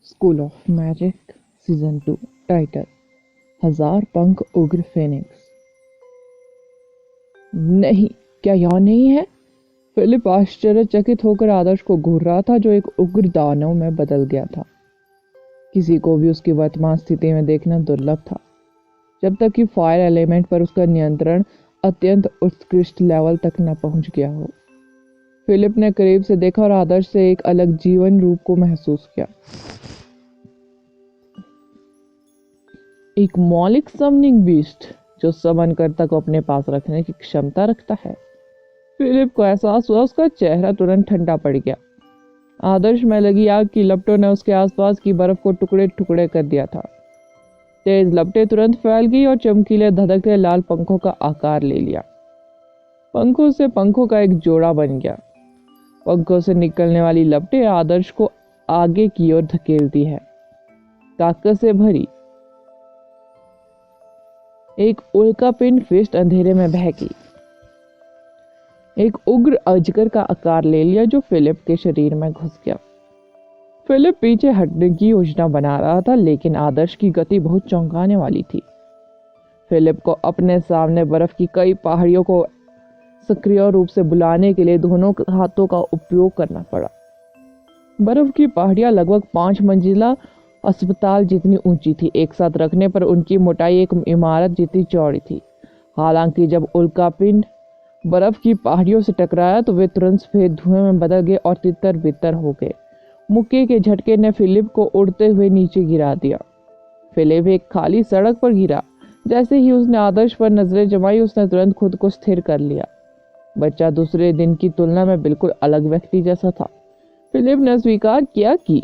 School of magic season 2 title हजार पंख उग्र फेनिक्स। नहीं, क्या यह नहीं है? फिलिप आश्चर्यचकित होकर आदर्श को घूर रहा था, जो एक उग्र दानव में बदल गया था। किसी को भी उसकी वर्तमान स्थिति में देखना दुर्लभ था, जब तक कि फायर एलिमेंट पर उसका नियंत्रण अत्यंत उत्कृष्ट लेवल तक न पहुंच गया हो। फिलिप ने करीब से देखा और आदर्श से एक अलग जीवन रूप को महसूस किया। एक मौलिक समनिंग बीस्ट जो समनकर्ता को अपने पास रखने की क्षमता रखता है। फिलिप को एहसास हुआ, उसका चेहरा तुरंत ठंडा पड़ गया। आदर्श में लगी आग की लपटों ने उसके आसपास की बर्फ को टुकड़े टुकड़े कर दिया था। तेज लपटें तुरंत फैल गई और चमकीले धधकते लाल पंखों का आकार ले लिया। पंखों से पंखों का एक जोड़ा बन गया। पंखों से निकलने वाली लपटें आदर्श को आगे की ओर धकेलती है। ताकत से भरी एक उल्कापिंड फिस्ट अंधेरे में बहकी एक उग्र अजगर का आकार ले लिया, जो फिलिप के शरीर में घुस गया। फिलिप पीछे हटने की योजना बना रहा था, लेकिन आदर्श की गति बहुत चौंकाने वाली थी। फिलिप को अपने सामने बर्फ की कई पहाड़ियों को सक्रिय रूप से बुलाने के लिए दोनों हाथों का उपयोग करना पड़ा। बर्फ की पहाड़ियां लगभग 5 मंजिला अस्पताल जितनी ऊंची थी। एक साथ रखने पर उनकी मोटाई एक इमारत जितनी चौड़ी थी। हालांकि जब उल्कापिंड बर्फ की पहाड़ियों से टकराया तो वे तुरंत सफेद धुएं में बदल गए और तितर बितर हो गए। मुक्के के झटके ने फिलिप को उड़ते हुए नीचे गिरा दिया। फिलिप एक खाली सड़क पर गिरा। जैसे ही उसने आदर्श पर नजरें जमाई, उसने तुरंत खुद को स्थिर कर लिया। बच्चा दूसरे दिन की तुलना में बिल्कुल अलग व्यक्ति जैसा था। फिलिप ने स्वीकार किया कि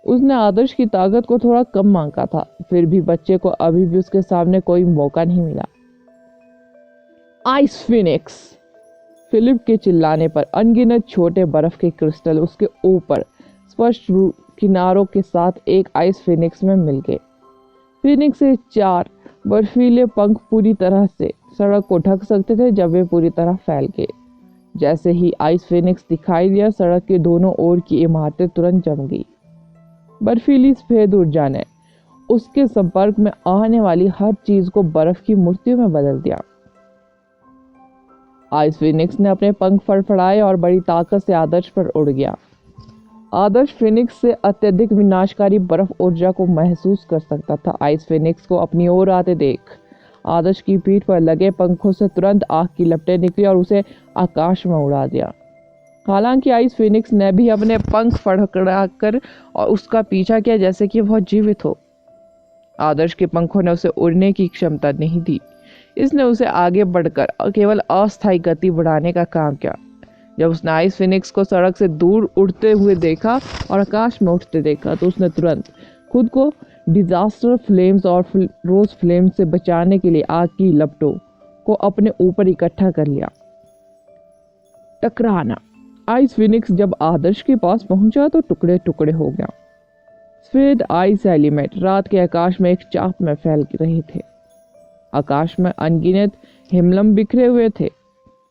उसने आदर्श की ताकत को थोड़ा कम मांगा था, फिर भी बच्चे को अभी भी उसके सामने कोई मौका नहीं मिला। Ice Phoenix! फिलिप के चिल्लाने पर अनगिनत छोटे बर्फ के क्रिस्टल उसके ऊपर स्पष्ट किनारों के साथ एक आइस फिनिक्स में मिल गए। फिनिक्स से 4 बर्फीले पंख पूरी तरह से सड़क को ढक सकते थे जब वे पूरी तरह फैल गए। जैसे ही आइस फिनिक्स दिखाई दिया, सड़क के दोनों ओर की इमारतें तुरंत जम गई। बर्फीली सफेद ऊर्जा ने उसके संपर्क में आने वाली हर चीज को बर्फ की मूर्तियों में बदल दिया। आइस फिनिक्स ने अपने पंख फड़फड़ाए और बड़ी ताकत से आदर्श पर उड़ गया। आदर्श फिनिक्स से अत्यधिक विनाशकारी बर्फ ऊर्जा को महसूस कर सकता था। आइस फिनिक्स को अपनी ओर आते देख आदर्श की पीठ पर लगे पंखों से तुरंत आग की लपटें निकली और उसे आकाश में उड़ा दिया। हालांकि आइस फिनिक्स ने भी अपने पंख फड़फड़ाकर और उसका पीछा किया, जैसे कि वह जीवित हो। आदर्श के पंखों ने उसे उड़ने की क्षमता नहीं दी। इसने उसे आगे बढ़कर केवल अस्थायी गति बढ़ाने का काम किया। जब उसने आइस फिनिक्स को सड़क से दूर उड़ते हुए देखा और आकाश में उठते देखा, तो उसने तुरंत खुद को डिजास्टर फ्लेम्स और रोज फ्लेम्स से बचाने के लिए आग की लपटों को अपने ऊपर इकट्ठा कर लिया। टकराना! आइस फिनिक्स जब आदर्श के पास पहुंचा तो टुकड़े टुकड़े हो गया। सफेद आइस एलिमेंट रात के आकाश में एक चाप में फैल रहे थे। आकाश में अनगिनत हिमलम बिखरे हुए थे।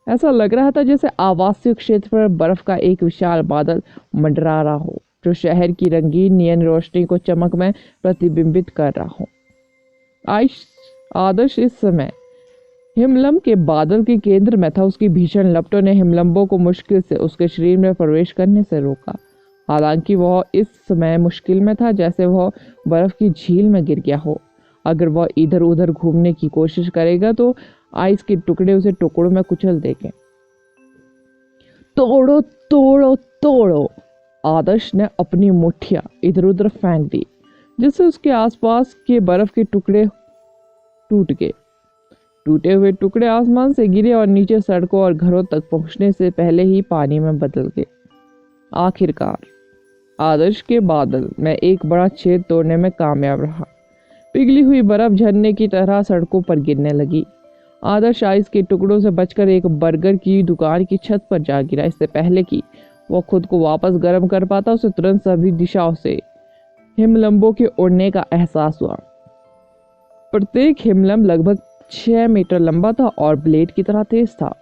ऐसा लग रहा था जैसे आवासीय क्षेत्र पर बर्फ का एक विशाल बादल मंडरा रहा हो, जो शहर की रंगीन नियन रोशनी को चमक में प्रतिबिंबित कर रहा हो। आदर्श इस समय हिमलम के बादल के केंद्र में था। उसकी भीषण लपटों ने हिमलम्बों को मुश्किल से उसके शरीर में प्रवेश करने से रोका। हालांकि वह इस समय मुश्किल में था, जैसे वह बर्फ की झील में गिर गया हो। अगर वह इधर उधर घूमने की कोशिश करेगा तो आइस के टुकड़े उसे टुकड़ों में कुचल देंगे। तोड़ो तोड़ो तोड़ो! आदर्श ने अपनी मुट्ठियां इधर उधर फेंक दी, जिससे उसके आसपास के बर्फ के टुकड़े टूट गए। टूटे हुए टुकड़े आसमान से गिरे और नीचे सड़कों और घरों तक पहुंचने से पहले ही पानी में बदल गए। आखिरकार आदर्श के बादल में एक बड़ा छेद तोड़ने में कामयाब रहा। पिघली हुई बर्फ झरने की तरह सड़कों पर गिरने लगी। आदर्श आइस के टुकड़ों से बचकर एक बर्गर की दुकान की छत पर जा गिरा। इससे पहले कि वह खुद को वापस गर्म कर पाता, उसे तुरंत सभी दिशाओं से हिमलम्बों के उड़ने का एहसास हुआ। प्रत्येक हिमलम्ब लगभग 6 मीटर लंबा था और ब्लेड की तरह तेज था,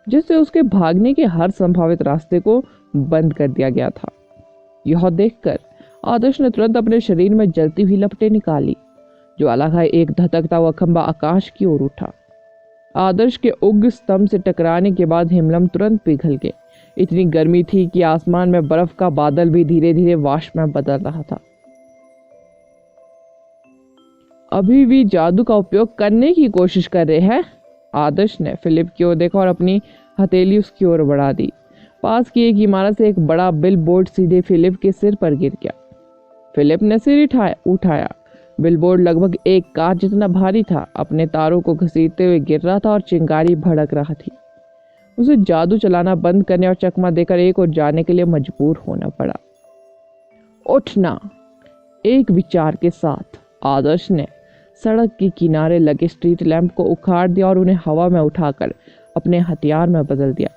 जिससे उसके भागने के हर संभावित रास्ते को बंद कर दिया गया था। यह देखकर आदर्श ने तुरंत अपने शरीर में जलती हुई लपटें निकाली। ज्वाला का एक धधकता हुआ खंभा आकाश की ओर उठा। आदर्श के उग्र स्तंभ से टकराने के बाद हिमलम तुरंत पिघल गए। इतनी गर्मी थी कि आसमान में बर्फ का बादल भी धीरे धीरे वाष्प में बदल रहा था। अभी भी जादू का उपयोग करने की कोशिश कर रहे हैं? आदर्श ने फिलिप की ओर देखा और अपनी हथेली उसकी ओर बढ़ा दी। पास की एक इमारत से एक बड़ा बिल बोर्ड सीधे फिलिप के सिर पर गिर गया। फिलिप ने सिर उठाया। बिलबोर्ड लगभग एक कार जितना भारी था, अपने तारों को घसीटते हुए गिर रहा था और चिंगारी भड़क रहा थी। उसे जादू चलाना बंद करने और चकमा देकर एक और जाने के लिए मजबूर होना पड़ा। उठना! एक विचार के साथ आदर्श ने सड़क के किनारे लगे स्ट्रीट लैंप को उखाड़ दिया और उन्हें हवा में उठाकर अपने हथियार में बदल दिया।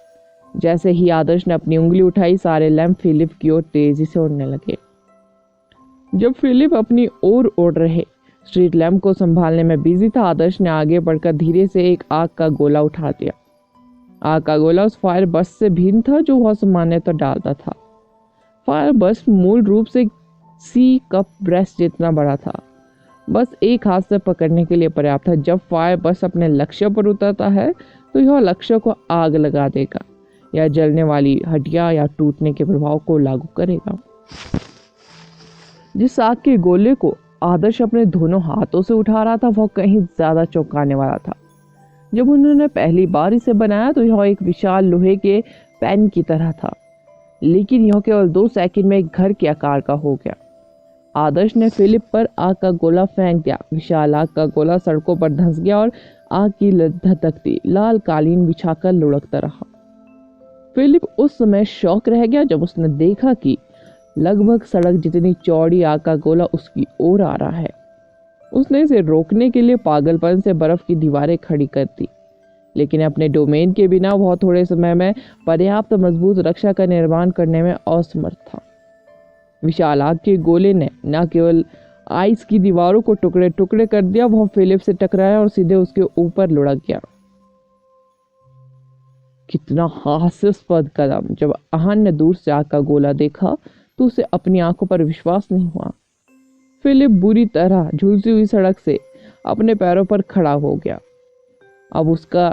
जैसे ही आदर्श ने अपनी उंगली उठाई, सारे लैंप फिलिप की ओर तेजी से उड़ने लगे। जब फिलिप अपनी ओर उड़ रहे स्ट्रीट लैंप को संभालने में बिजी था, आदर्श ने आगे बढ़कर धीरे से एक आग का गोला उठा दिया। आग का गोला उस फायर बस्ट से भिन्न था जो वह सामान्यतः डालता था। फायर बस्ट मूल रूप से सी कप ब्रेस्ट जितना बड़ा था, बस एक हाथ से पकड़ने के लिए पर्याप्त था। जब फायर बस्ट अपने लक्ष्य पर उतरता है तो यह लक्ष्य को आग लगा देगा या जलने वाली हड्डियां या टूटने के प्रभाव को लागू करेगा। जिस आग के गोले को आदर्श अपने दोनों हाथों से उठा रहा था वह कहीं ज्यादा चौंकाने वाला था। जब उन्होंने पहली बार इसे बनाया तो यह एक विशाल लोहे के पेन की तरह था, लेकिन यह केवल 2 सेकंड में एक घर के आकार का हो गया। आदर्श ने फिलिप पर आग का गोला फेंक दिया। विशाल आग का गोला सड़कों पर धंस गया और आग की धधकती लाल कालीन बिछाकर लुढ़कता रहा। फिलिप उस समय शौक रह गया जब उसने देखा कि लगभग सड़क जितनी चौड़ी आग का गोला उसकी ओर आ रहा है। उसने इसे रोकने के लिए पागलपन से बर्फ की दीवारें खड़ी कर दी, लेकिन अपने डोमेन के बिना वह थोड़े समय में पर्याप्त मजबूत रक्षा का निर्माण करने में असमर्थ था। विशाल आग के गोले ने न केवल आइस की दीवारों को टुकड़े टुकड़े कर दिया, वह फिलिप से टकराया और सीधे उसके ऊपर लुढ़क गया। कितना हास्यास्पद कदम! जब आहान ने दूर से आग का गोला देखा तो उसे अपनी आंखों पर विश्वास नहीं हुआ। फिलिप बुरी तरह झुलसी हुई सड़क से अपने पैरों पर खड़ा हो गया। उसने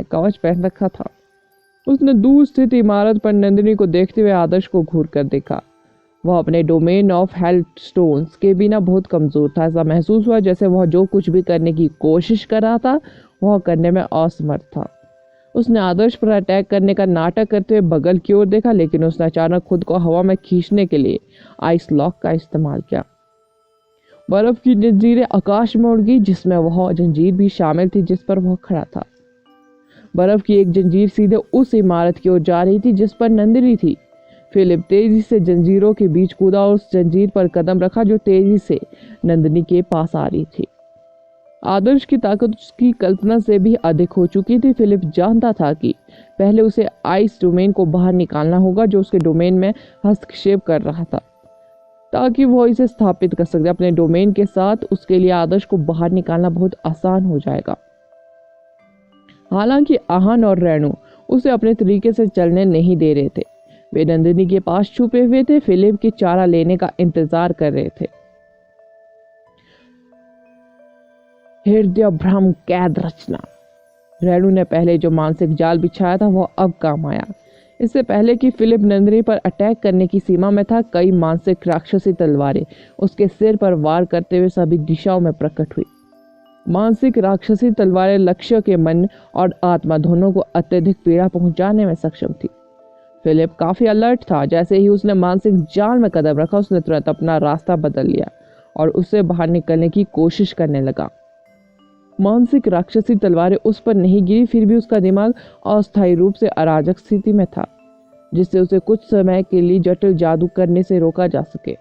कवच पहन रखा था। उसने दूर स्थित इमारत पर नंदिनी को देखते हुए आदर्श को घूर कर देखा। वह अपने डोमेन ऑफ हेल्थस्टोन्स के बिना बहुत कमजोर था। ऐसा महसूस हुआ जैसे वह जो कुछ भी करने की कोशिश कर रहा था वह करने में असमर्थ था। उसने आदर्श पर अटैक करने का नाटक करते हुए बगल की ओर देखा, लेकिन उसने अचानक खुद को हवा में खींचने के लिए आइस लॉक का इस्तेमाल किया। बर्फ की जंजीरें आकाश में उड़ गई, जिसमें वह जंजीर भी शामिल थी जिस पर वह खड़ा था। बर्फ की एक जंजीर सीधे उस इमारत की ओर जा रही थी जिस पर नंदिनी थी। फिलिप तेजी से जंजीरों के बीच कूदा और उस जंजीर पर कदम रखा जो तेजी से नंदिनी के पास आ रही थी। आदर्श की ताकत उसकी कल्पना से भी अधिक हो चुकी थी। फिलिप जानता था कि पहले उसे आइस डोमेन को बाहर निकालना होगा जो उसके डोमेन में हस्तक्षेप कर रहा था, ताकि वह इसे स्थापित कर सके। अपने डोमेन के साथ उसके लिए आदर्श को बाहर निकालना बहुत आसान हो जाएगा। हालांकि आहान और रेणु उसे अपने तरीके से चलने नहीं दे रहे थे। वे नंदिनी के पास छुपे हुए थे, फिलिप की चारा लेने का इंतजार कर रहे थे। हृदय भ्रम कैद रचना। रेणु ने पहले जो मानसिक जाल बिछाया था वह अब काम आया। इससे पहले कि फिलिप नंदिनी पर अटैक करने की सीमा में था, कई मानसिक राक्षसी तलवारें उसके सिर पर वार करते हुए सभी दिशाओं में प्रकट हुई। मानसिक राक्षसी तलवारें लक्ष्य के मन और आत्मा दोनों को अत्यधिक पीड़ा पहुंचाने में सक्षम थी। फिलिप काफी अलर्ट था। जैसे ही उसने मानसिक जाल में कदम रखा, उसने तुरंत अपना रास्ता बदल लिया और उससे बाहर निकलने की कोशिश करने लगा। मानसिक राक्षसी तलवारें उस पर नहीं गिरी, फिर भी उसका दिमाग अस्थायी रूप से अराजक स्थिति में था, जिससे उसे कुछ समय के लिए जटिल जादू करने से रोका जा सके।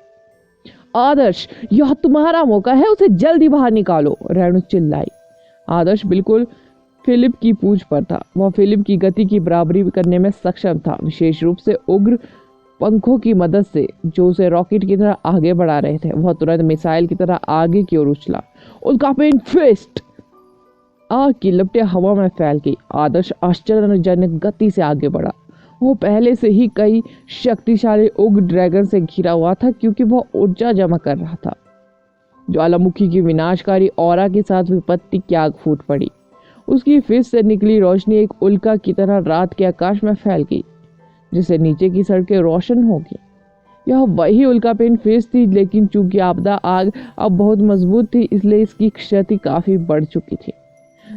आदर्श, यह तुम्हारा मौका है, उसे जल्दी बाहर निकालो, रेणु चिल्लाई। आदर्श बिल्कुल फिलिप की पूंछ पर था। वह फिलिप की गति की बराबरी करने में सक्षम था, विशेष रूप से उग्र पंखों की मदद से जो उसे रॉकेट की तरह आगे बढ़ा रहे थे। वह तुरंत मिसाइल की तरह आगे की ओर उछला। उसका पेन फिस्ट! आग की लपटें हवा में फैल गई। आदर्श आश्चर्यजनक गति से आगे बढ़ा। वो पहले से ही कई शक्तिशाली उग्र ड्रैगन से घिरा हुआ था क्योंकि वह ऊर्जा जमा कर रहा था। ज्वालामुखी की विनाशकारी ऑरा के साथ विपत्ति की आग फूट पड़ी। उसकी फिर से निकली रोशनी एक उल्का की तरह रात के आकाश में फैल गई, जिससे नीचे की सड़कें रोशन हो गई। यह वही उल्का पिंड फेस थी, लेकिन चूंकि आपदा आग अब बहुत मजबूत थी, इसलिए इसकी क्षति काफी बढ़ चुकी थी।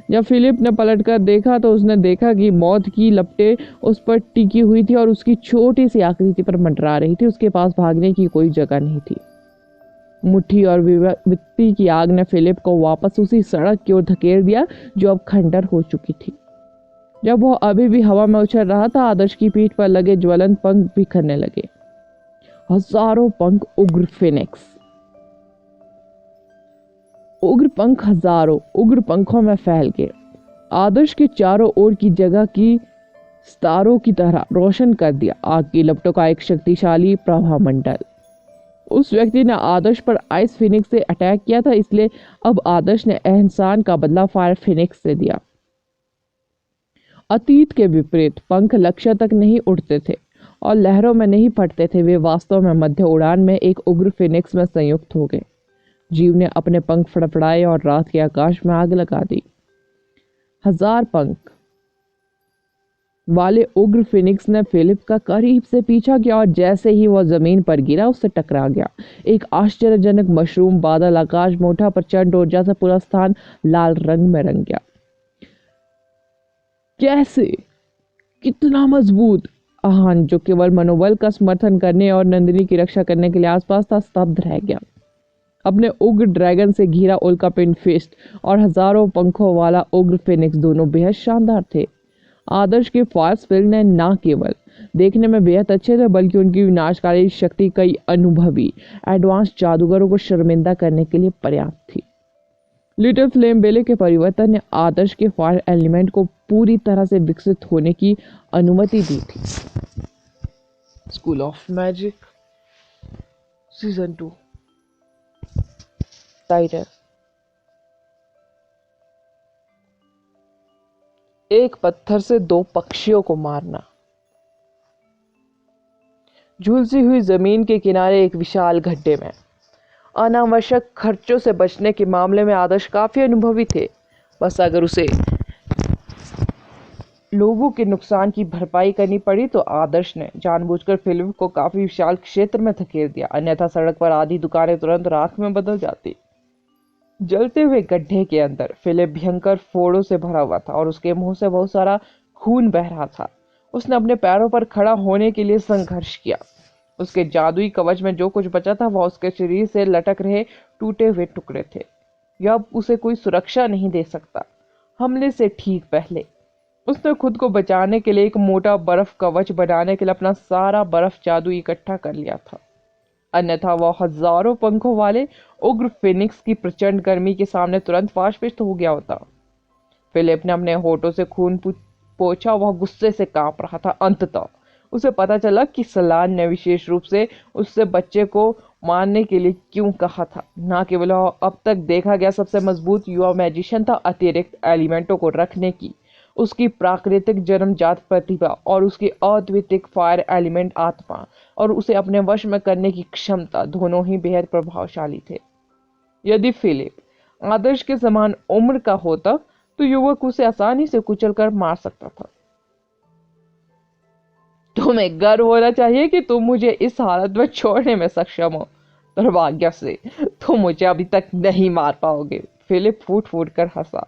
जब फिलिप ने पलटकर देखा तो उसने देखा कि मौत की लपटें उस पर टिकी हुई थी और उसकी छोटी सी आकृति पर मंडरा रही थी। उसके पास भागने की कोई जगह नहीं थी। मुट्ठी और विपत्ति की आग ने फिलिप को वापस उसी सड़क की ओर धकेल दिया जो अब खंडर हो चुकी थी। जब वह अभी भी हवा में उछल रहा था, आदर्श की पीठ पर लगे ज्वलंत पंख बिखरने लगे। हजारों पंख उग्र फिनिक्स, उग्र पंख हजारों उग्र पंखों में फैल गए। आदर्श के चारों ओर की जगह की सितारों की तरह रोशन कर दिया। आग की लपटों का एक शक्तिशाली प्रभामंडल। उस व्यक्ति ने आदर्श पर आइस फिनिक्स से अटैक किया था, इसलिए अब आदर्श ने एहसान का बदला फायर फिनिक्स से दिया। अतीत के विपरीत पंख लक्ष्य तक नहीं उड़ते थे और लहरों में नहीं फटते थे। वे वास्तव में मध्य उड़ान में एक उग्र फिनिक्स में संयुक्त हो गए। जीव ने अपने पंख फड़फड़ाए और रात के आकाश में आग लगा दी। हजार पंख वाले उग्र फिनिक्स ने फिलिप का करीब से पीछा किया और जैसे ही वह जमीन पर गिरा उससे टकरा गया। एक आश्चर्यजनक मशरूम बादल आकाश में उठा, प्रचंड ऊर्जा से पूरा स्थान लाल रंग में रंग गया। कैसे? कितना मजबूत! आहान, जो केवल मनोबल का समर्थन करने और नंदिनी की रक्षा करने के लिए आसपास था, स्तब्ध रह गया। अपने उग्र ड्रैगन से घिरा उल्का पिंड फिस्ट और हजारों पंखों वाला उग्र फिनिक्स दोनों बेहद शानदार थे। आदर्श के फास्ट फील्ड ने न केवल देखने में बेहद अच्छे थे, बल्कि उनकी विनाशकारी शक्ति कई अनुभवी एडवांस जादूगरों को शर्मिंदा करने के लिए पर्याप्त थी। लिटिल फ्लेम बेले के परिवर्तन ने आदर्श के फायर एलिमेंट को पूरी तरह से विकसित होने की अनुमति दी थी। School of magic season 2 title. एक पत्थर से दो पक्षियों को मारना। झुलसी हुई जमीन के किनारे एक विशाल गड्ढे में अनावश्यक खर्चों से बचने के मामले में आदर्श काफी अनुभवी थे। बस अगर उसे लोगों के नुकसान की भरपाई करनी पड़ी तो आदर्श ने जानबूझकर फिलिप को काफी विशाल क्षेत्र में धकेल दिया, अन्यथा सड़क पर आधी दुकानें तुरंत राख में बदल जाती। जलते हुए गड्ढे के अंदर फिलिप भयंकर फोड़ों से भरा हुआ था और उसके मुंह से बहुत सारा खून बह रहा था। उसने अपने पैरों पर खड़ा होने के लिए संघर्ष किया। उसके जादुई कवच में जो कुछ बचा था वह उसके शरीर से लटक रहे टूटे हुए टुकड़े थे। यह अब उसे कोई सुरक्षा नहीं दे सकता। हमले से ठीक पहले उसने खुद को बचाने के लिए एक मोटा बर्फ कवच बनाने के लिए अपना सारा बर्फ जादू इकट्ठा कर लिया था, अन्यथा वह हजारों पंखों वाले उग्र फिनिक्स की प्रचंड गर्मी के सामने तुरंत वाष्पित हो गया होता। फिलिप ने अपने होठों से खून पोंछा। वह गुस्से से कांप रहा था। अंततः उसे पता चला कि सलान ने विशेष रूप से उससे बच्चे को मारने के लिए क्यों कहा था। न केवल अब तक देखा गया सबसे मजबूत युवा मैजिशियन था, अतिरिक्त एलिमेंटों को रखने की उसकी प्राकृतिक जन्मजात प्रतिभा और उसकी अद्वितीय फायर एलिमेंट आत्मा और उसे अपने वश में करने की क्षमता दोनों ही बेहद प्रभावशाली थे। यदि फिलिप आदर्श के समान उम्र का होता तो युवक उसे आसानी से कुचलकर मार सकता था। तुम्हें गर्व होना चाहिए कि तुम मुझे इस हालत में छोड़ने में सक्षम हो। दुर्भाग्य से तुम मुझे अभी तक नहीं मार पाओगे। फिलिप फूट फूट कर हंसा।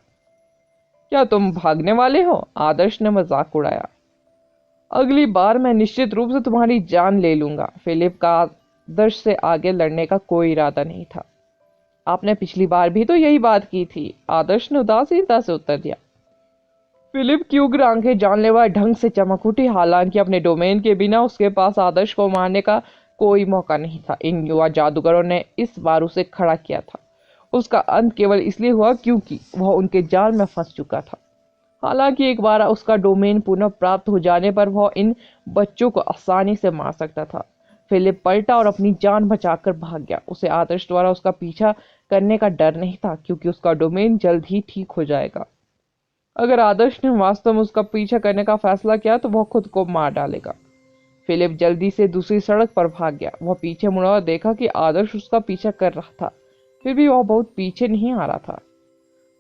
क्या तुम भागने वाले हो? आदर्श ने मजाक उड़ाया। अगली बार मैं निश्चित रूप से तुम्हारी जान ले लूंगा। फिलिप का आदर्श से आगे लड़ने का कोई इरादा नहीं था। आपने पिछली बार भी तो यही बात की थी, आदर्श ने उदासीनता से उत्तर दिया। फिलिप की उग्र आंखें जानलेवा ढंग से चमक उठी। हालांकि अपने डोमेन के बिना उसके पास आदर्श को मारने का कोई मौका नहीं था। इन युवा जादूगरों ने इस बार उसे खड़ा किया था। उसका अंत केवल इसलिए हुआ क्योंकि वह उनके जाल में फंस चुका था। हालांकि एक बार उसका डोमेन पुनः प्राप्त हो जाने पर वह इन बच्चों को आसानी से मार सकता था। फिलिप पलटा और अपनी जान बचाकर भाग गया। उसे आदर्श द्वारा उसका पीछा करने का डर नहीं था क्योंकि उसका डोमेन जल्द ही ठीक हो जाएगा। अगर आदर्श ने वास्तव में उसका पीछा करने का फैसला किया तो वह खुद को मार डालेगा। फिलिप जल्दी से दूसरी सड़क पर भाग गया। वह पीछे मुड़ा और देखा कि आदर्श उसका पीछा कर रहा था, फिर भी वह बहुत पीछे नहीं आ रहा था।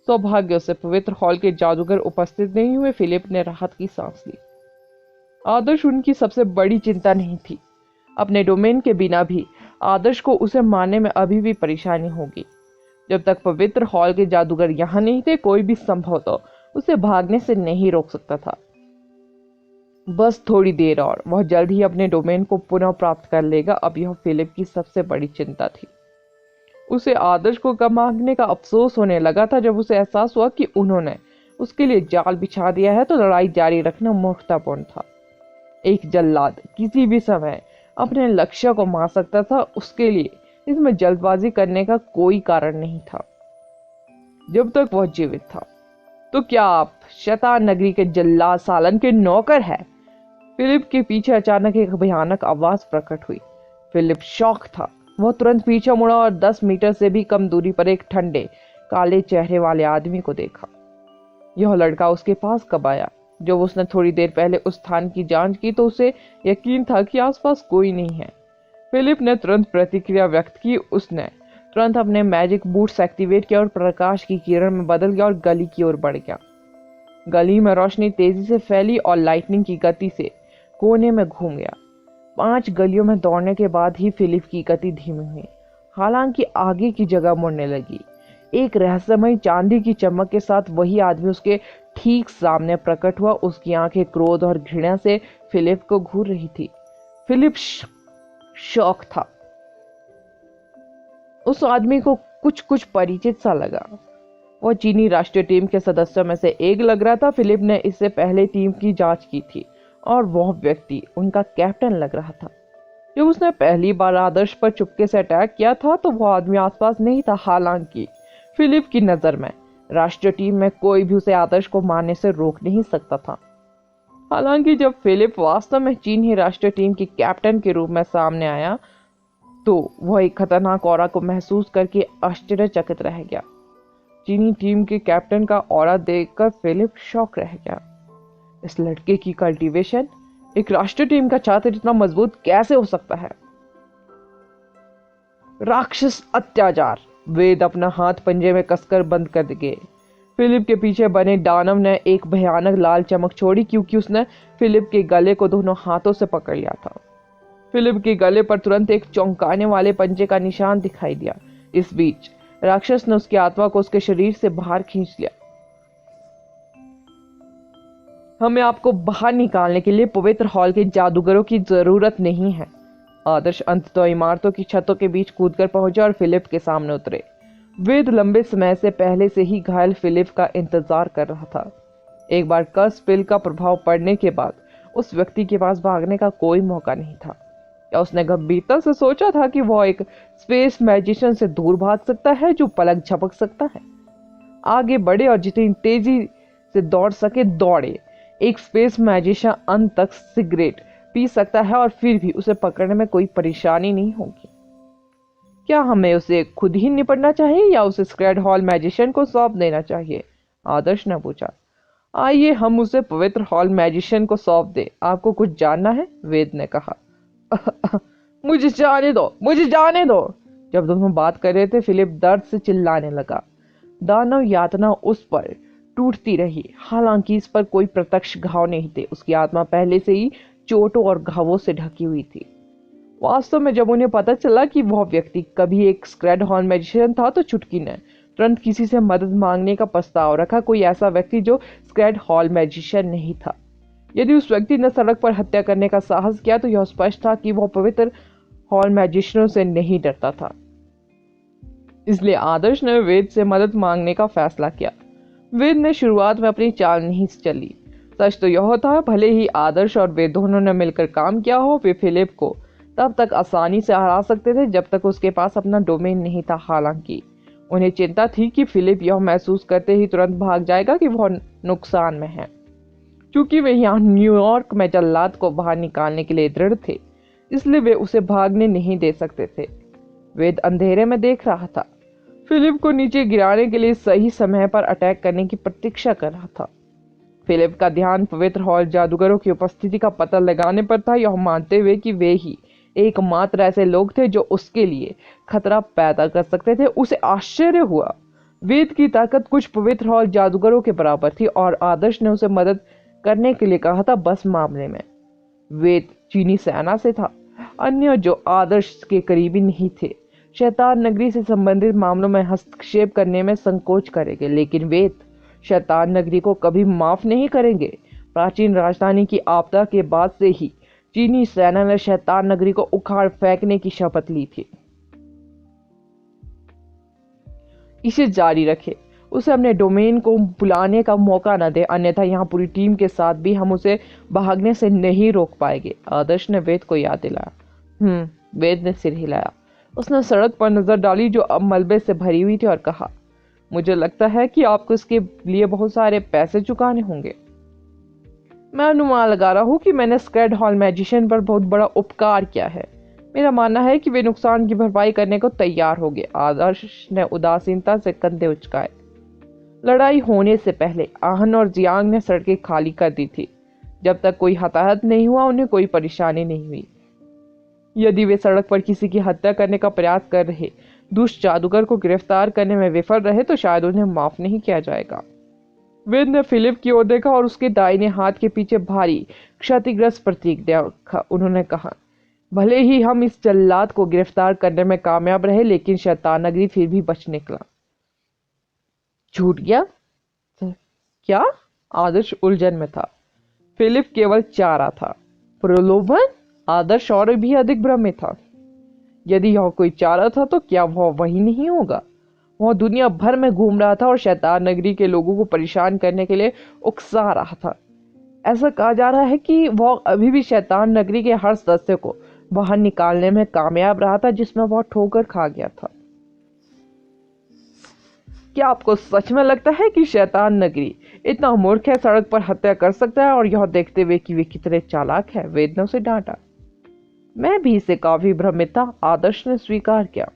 सौभाग्य से पवित्र हॉल के जादूगर उपस्थित नहीं हुए। फिलिप ने राहत की सांस ली। आदर्श उनकी सबसे बड़ी चिंता नहीं थी। अपने डोमेन के बिना भी आदर्श को उसे मारने में अभी भी परेशानी होगी। जब तक पवित्र हॉल के जादूगर यहाँ नहीं थे, कोई भी संभवतः उसे भागने से नहीं रोक सकता था। बस थोड़ी देर और वह जल्द ही अपने डोमेन को पुनः प्राप्त कर लेगा। अब यह फिलिप की सबसे बड़ी चिंता थी। उसे आदर्श को गंवाने का अफसोस होने लगा था जब उसे एहसास हुआ कि उन्होंने उसके लिए जाल बिछा दिया है, तो लड़ाई जारी रखना मूर्खतापूर्ण था। एक जल्लाद किसी भी समय अपने लक्ष्य को मार सकता था, उसके लिए इसमें जल्दबाजी करने का कोई कारण नहीं था। जब तक वह जीवित था। तो क्या आप शैतान नगरी के जल्लाद सालन के नौकर हैं? फिलिप के पीछे अचानक एक भयानक आवाज प्रकट हुई। फिलिप शॉक था। वह तुरंत पीछे मुड़ा और 10 मीटर से भी कम दूरी पर एक ठंडे काले चेहरे वाले आदमी को देखा। यह लड़का उसके पास कब आया? जब उसने थोड़ी देर पहले उस स्थान की जांच की तो उसे यकीन था कि आसपास कोई नहीं है। फिलिप ने तुरंत प्रतिक्रिया व्यक्त की। उसने तुरंत अपने मैजिक बूट्स एक्टिवेट किया और प्रकाश की किरण में बदल गया और गली की ओर बढ़ गया। गली में रोशनी तेजी से फैली और लाइटनिंग की गति से कोने में घूम गया। 5 गलियों में दौड़ने के बाद ही फिलिप की गति धीमी हुई, हालांकि आगे की जगह मुड़ने लगी। एक रहस्यमय चांदी की चमक के साथ वही आदमी उसके ठीक सामने प्रकट हुआ। उसकी आंखें क्रोध और घृणा से फिलिप को घूर रही थी। फिलिप शॉक था। उस आदमी को कुछ परिचित सा लगा। वह चीनी राष्ट्रीय टीम के सदस्यों में से एक लग रहा था। फिलिप ने इससे पहले टीम की जांच की थी और वह व्यक्ति उनका कैप्टन लग रहा था। जब उसने पहली बार आदर्श पर चुपके से अटैक किया था तो वह आदमी आसपास नहीं था। हालांकि फिलिप की नजर में राष्ट्रीय टीम में कोई भी उसे आदर्श को मारने से रोक नहीं सकता था। हालांकि जब फिलिप वास्तव में चीनी राष्ट्रीय टीम के कैप्टन के रूप में सामने आया तो वह एक खतरनाक ऑरा को महसूस करके आश्चर्यचकित रह गया। चीनी टीम के कैप्टन का ऑरा देखकर फिलिप शॉक रह गया। इस लड़के की कल्टीवेशन, एक राष्ट्रीय टीम का छात्र इतना मजबूत कैसे हो सकता है? राक्षस अत्याचार। वेद अपना हाथ पंजे में कसकर बंद कर गए। फिलिप के पीछे बने दानव ने एक भयानक लाल चमक छोड़ी क्योंकि उसने फिलिप के गले को दोनों हाथों से पकड़ लिया था। फिलिप के गले पर तुरंत एक चौंकाने वाले पंजे का निशान दिखाई दिया। इस बीच राक्षस ने उसकी आत्मा को उसके शरीर से बाहर खींच लिया। हमें आपको बाहर निकालने के लिए पवित्र हॉल के जादूगरों की जरूरत नहीं है। आदर्श अंततः इमारतों की छतों के बीच कूदकर पहुंचा और फिलिप के सामने उतरे। वेद लंबे समय से पहले से ही घायल फिलिप का इंतजार कर रहा था। एक बार कर्स पिल का प्रभाव पड़ने के बाद उस व्यक्ति के पास भागने का कोई मौका नहीं था। क्या उसने गंभीरता से सोचा था कि वह एक स्पेस मैजिशियन से दूर भाग सकता है जो पलक झपक सकता है? आगे बढ़े और जितनी तेजी से दौड़ सके दौड़े। एक स्पेस मैजिशियन अंत तक सिगरेट पी सकता है और फिर भी उसे पकड़ने में कोई परेशानी नहीं होगी। क्या हमें उसे खुद ही निपटना चाहिए या उसे स्क्रेड हॉल मैजिशियन को सौंप देना चाहिए? आदर्श ने पूछा। आइए हम उसे पवित्र हॉल मैजिशियन को सौंप दे। आपको कुछ जानना है? वेद ने कहा। मुझे जाने दो, मुझे जाने दो। जब दोनों बात कर रहे थे फिलिप दर्द से चिल्लाने लगा। दानव यातना उस पर टूटती रही। हालांकि इस पर कोई प्रत्यक्ष घाव नहीं थे। उसकी आत्मा पहले से ही चोटों और घावों से ढकी हुई थी। वास्तव में जब उन्हें पता चला कि वह व्यक्ति कभी एक स्क्रेड हॉल मैजिशियन था तो चुटकी ने तुरंत किसी से मदद मांगने का प्रस्ताव रखा। कोई ऐसा व्यक्ति जो स्क्रेड हॉल मैजिशियन नहीं था। यदि उस व्यक्ति ने सड़क पर हत्या करने का साहस किया तो यह स्पष्ट था कि वह पवित्र हॉल मैजिशियनों से नहीं डरता था। इसलिए आदर्श ने वेद से मदद मांगने का फैसला किया। वेद ने शुरुआत में अपनी चाल नहीं चली। सच तो यह था, भले ही आदर्श और वेद दोनों ने मिलकर काम किया हो, वे फिलिप को तब तक आसानी से हरा सकते थे जब तक उसके पास अपना डोमेन नहीं था। हालांकि उन्हें चिंता थी कि फिलिप यह महसूस करते ही तुरंत भाग जाएगा कि वह नुकसान में है। क्योंकि वे यहाँ न्यूयॉर्क में जल्लाद को बाहर निकालने के लिए दृढ़ थे, इसलिए वे उसे भागने नहीं दे सकते थे। वेद अंधेरे में देख रहा था, फिलिप को नीचे गिराने के लिए सही समय पर अटैक करने की प्रतीक्षा कर रहा था। फिलिप का ध्यान पवित्र हॉल जादूगरों की उपस्थिति का पता लगाने पर था, यह मानते हुए कि वे ही एकमात्र ऐसे लोग थे जो उसके लिए खतरा पैदा कर सकते थे। उसे आश्चर्य हुआ। वेद की ताकत कुछ पवित्र हॉल जादूगरों के बराबर थी और आदर्श ने उसे मदद करने के लिए कहा था। बस मामले में वेद चीनी सेना से था। अन्य जो आदर्श के करीबी नहीं थे शैतान नगरी से संबंधित मामलों में हस्तक्षेप करने में संकोच करेंगे, लेकिन वेद शैतान नगरी को कभी माफ नहीं करेंगे। प्राचीन राजधानी की आपदा के बाद से ही चीनी सेना ने शैतान नगरी को उखाड़ फेंकने की शपथ ली थी। इसे जारी रखे, उसे अपने डोमेन को बुलाने का मौका न दे, अन्यथा यहाँ पूरी टीम के साथ भी हम उसे भागने से नहीं रोक पाएंगे। आदर्श ने वेद को याद दिलाया। वेद ने सिर हिलाया। उसने सड़क पर नजर डाली जो अब मलबे से भरी हुई थी और कहा, मुझे लगता है कि आपको इसके लिए बहुत सारे पैसे चुकाने होंगे। मैं अनुमान लगा रहा हूँ कि मैंने स्क्रेड हॉल मैजिशियन पर बहुत बड़ा उपकार किया है। मेरा मानना है कि वे नुकसान की भरपाई करने को तैयार हो गए। आदर्श ने उदासीनता से कंधे उचकाए। लड़ाई होने से पहले आहन और जियांग ने सड़कें खाली कर दी थी। जब तक कोई हताहत नहीं हुआ उन्हें कोई परेशानी नहीं हुई। यदि वे सड़क पर किसी की हत्या करने का प्रयास कर रहे दुष्ट जादूगर को गिरफ्तार करने में विफल रहे तो शायद उन्हें माफ नहीं किया जाएगा। वेद ने फिलिप की ओर देखा और उसके दाहिने हाथ के पीछे भारी क्षतिग्रस्त प्रतीक देखा। उन्होंने कहा, भले ही हम इस जल्लाद को गिरफ्तार करने में कामयाब रहे, लेकिन शैतान नगरी फिर भी बच निकला। छूट गया क्या? आदर्श उलझन में था। फिलिप केवल चारा था। प्रलोभन? आदर्श और भी अधिक भ्रम में था। यदि यह कोई चारा था तो क्या वह वही नहीं होगा? वह दुनिया भर में घूम रहा था और शैतान नगरी के लोगों को परेशान करने के लिए उकसा रहा था। ऐसा कहा जा रहा है कि वह अभी भी शैतान नगरी के हर सदस्य को बाहर निकालने में कामयाब रहा था जिसमें वह ठोकर खा गया था। क्या आपको सच में लगता है कि शैतान नगरी इतना मूर्ख है, सड़क पर हत्या कर सकता है, और यह देखते हुए कि वे कितने चालाक है? वेद ने उसे डांटा। मैं भी इसे काफी भ्रमित था, आदर्श ने स्वीकार किया।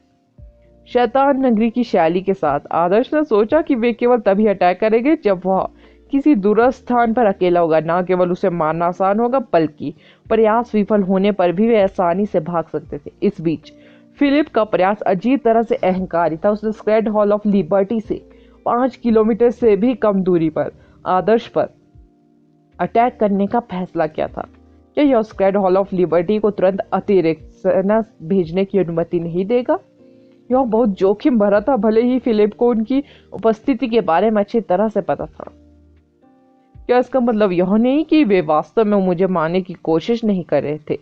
शैतान नगरी की शैली के साथ आदर्श ने सोचा कि वे केवल तभी अटैक करेंगे जब वह किसी दूरस्थ स्थान पर अकेला होगा। न केवल उसे मारना आसान होगा बल्कि प्रयास विफल होने पर भी वे आसानी से भाग सकते थे। इस बीच फिलिप का प्रयास अजीब तरह से अहंकारी था। उसने स्क्रेड हॉल ऑफ लिबर्टी से 5 किलोमीटर से भी कम दूरी पर आदर्श पर अटैक करने का फैसला किया था। क्या यह स्क्रेड हॉल ऑफ लिबर्टी को तुरंत अतिरिक्त सेना भेजने की अनुमति नहीं देगा? यह बहुत जोखिम भरा था, भले ही फिलिप को उनकी उपस्थिति के बारे में अच्छी तरह से पता था। क्या इसका मतलब यह नहीं कि वे वास्तव में मुझे मारने की कोशिश नहीं कर रहे थे?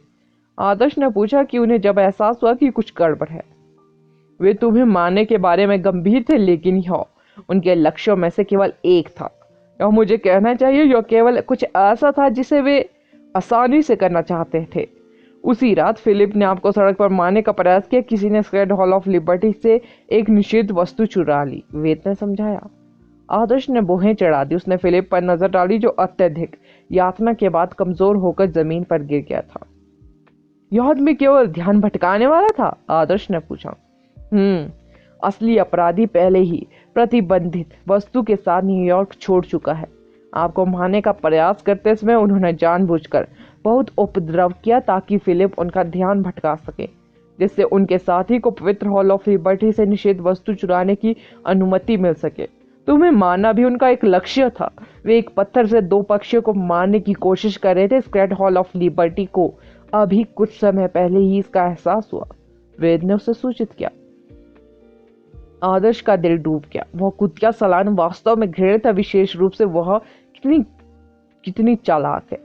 आदर्श ने पूछा कि उन्हें जब एहसास हुआ कि कुछ गड़बड़ है। वे तुम्हें मारने के बारे में गंभीर थे, लेकिन यह उनके लक्ष्यों में से केवल एक था। यह मुझे कहना चाहिए यह केवल कुछ ऐसा था जिसे वे आसानी से करना चाहते थे। उसी रात फिलिप ने आपको सड़क पर मारने का प्रयास किया। किसी ने स्क्रेड हॉल ऑफ लिबर्टी से एक निषिद्ध वस्तु चुरा ली, वेद ने समझाया। आदर्श ने बोहें चढ़ा दी। उसने फिलिप पर नजर डाली जो अत्यधिक यातना के बाद कमजोर होकर जमीन पर गिर गया था। यह आदमी केवल ध्यान भटकाने वाला था? आदर्श ने पूछा। असली अपराधी पहले ही प्रतिबंधित वस्तु के साथ न्यूयॉर्क छोड़ चुका है। आपको मारने का प्रयास करते समय उन्होंने जानबूझकर बहुत उपद्रव किया ताकि फिलिप उनका ध्यान भटका सके, जिससे उनके साथी को पवित्र हॉल ऑफ लिबर्टी से निषिद्ध वस्तु चुराने की अनुमति मिल सके। तुम्हें मारना भी उनका एक लक्ष्य था। वे एक पत्थर से 2 पक्षियों को मारने की कोशिश कर रहे थे। स्क्रेड हॉल ऑफ लिबर्टी को अभी कुछ समय पहले ही इसका एहसास हुआ, वेद ने उसे सूचित किया। आदर्श का दिल डूब गया। वह कुतिया सलान वास्तव में घृणित था, विशेष रूप से वह कितनी चालाक है।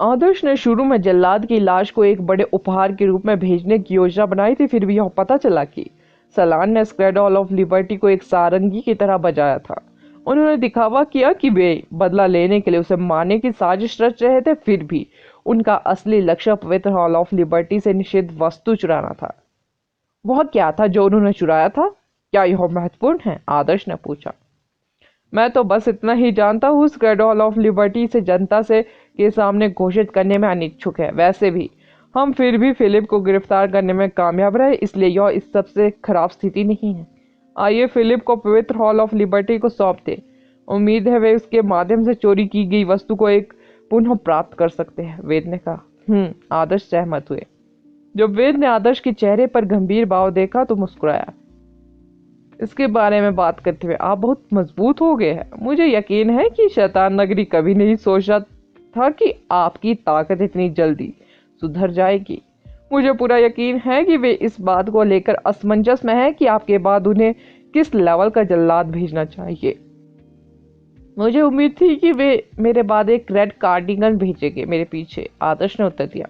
आदर्श ने शुरू में जल्लाद की लाश को एक बड़े उपहार के रूप में भेजने की योजना बनाई थी, फिर भी यह पता चला कि सलान ने स्क्रेड हॉल ऑफ लिबर्टी को एक सारंगी की तरह बजाया था। उन्होंने दिखावा किया कि वे बदला लेने के लिए उसे मारने की साजिश रच रहे थे, फिर भी उनका असली लक्ष्य पवित्र हॉल ऑफ लिबर्टी से निषिद्ध वस्तु चुराना था। वह क्या था जो उन्होंने चुराया था? क्या यह महत्वपूर्ण है? आदर्श ने पूछा। मैं तो बस इतना ही जानता हूँ, स्क्रेड हॉल ऑफ लिबर्टी से जनता से के सामने घोषित करने में अनिच्छुक है। वैसे भी हम फिर भी फिलिप को गिरफ्तार करने में कामयाब रहे, इसलिए यह इस सबसे खराब स्थिति नहीं है। आइए फिलिप को पवित्र हॉल ऑफ लिबर्टी को सौंप दे उम्मीद है वे उसके माध्यम से चोरी की गई वस्तु को एक पुनः प्राप्त कर सकते हैं, वेद ने कहा। आदर्श सहमत हुए। जब वेद ने आदर्श के चेहरे पर गंभीर भाव देखा तो मुस्कुराया। इसके बारे में बात करते हुए आप बहुत मजबूत हो गए हैं। मुझे यकीन है कि शैतान नगरी कभी नहीं सोचा था कि आपकी ताकत इतनी जल्दी सुधर जाएगी। मुझे पूरा यकीन है कि वे इस बात को लेकर असमंजस में हैं कि आपके बाद उन्हें किस लेवल का जल्लाद भेजना चाहिए। मुझे उम्मीद थी कि वे मेरे बाद एक रेड कार्डिगन भेजेंगे मेरे पीछे, आदर्श ने उत्तर दिया।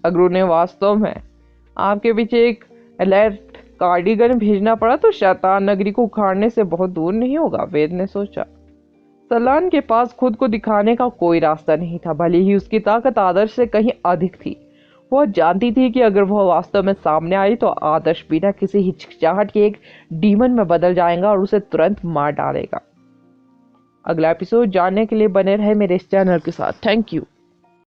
अगर उन्हें वास्तव में आपके पीछे एक रेड कार्डिगन भेजना पड़ा तो शैतान नगरी को उखाड़ने से बहुत दूर नहीं होगा, वेद ने सोचा। सलान के पास खुद को दिखाने का कोई रास्ता नहीं था, भले ही उसकी ताकत आदर्श से कहीं अधिक थी। वह जानती थी कि अगर वह वास्तव में सामने आई तो आदर्श बिना किसी हिचकिचाहट के एक डीमन में बदल जाएगा और उसे तुरंत मार डालेगा। अगला एपिसोड जानने के लिए बने रहे मेरे इस चैनल के साथ। Thank you.